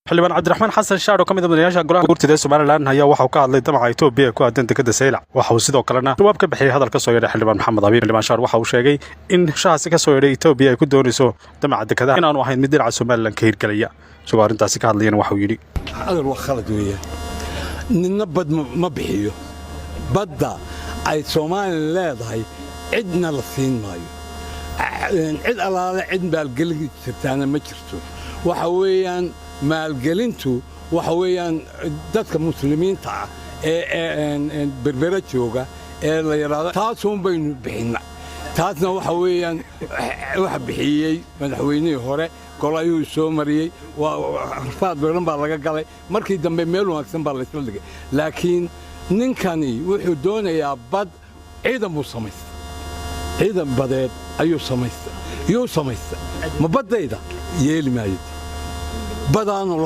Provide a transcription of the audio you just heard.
xildhibaan cabdiraxmaan xasan shaar oo ka mid ah madaxweynaha golaha guurtida Soomaaliland ayaa waxa uu ka hadlay damaca Itoobiya ku aadan dekedda Saylac waxa uu sidoo kalena jawaab ka bixiyay hadal ka soo yeedhay xildhibaan Maxamed Abiib xildhibaan shaar waxa uu sheegay in shahaasi ka soo yeedhay Itoobiya ay ku doonayso damaca dekedda in aanu ahayn mid dhinaca Soomaaliland ka hirgalaya isagoo arrintaasi ka hadlayna waxa uu yidhi hadal wax khalad weeye ninna bad ma bixiyo badda ay Soomaaliland leedahay cidna la siin maayo cid alaale cid maalgelin jirtaana ma jirto waxa weeyaan maalgelintu waxa weeyaan dadka muslimiinta ah ee berbera jooga ee la yiraahdo taasuun baynu bixinaa taasna waxa weeyaan waxa bixiyay madaxweynihii hore golayuu soo mariyay rafaad badan baa laga galay markii dambe meel wanaagsan baa la isla dhigay laakiin ninkani wuxuu doonayaa bad ciidan buu samaystay ciidan badeed ayuu samaystay ma badayda yeeli maayo badaan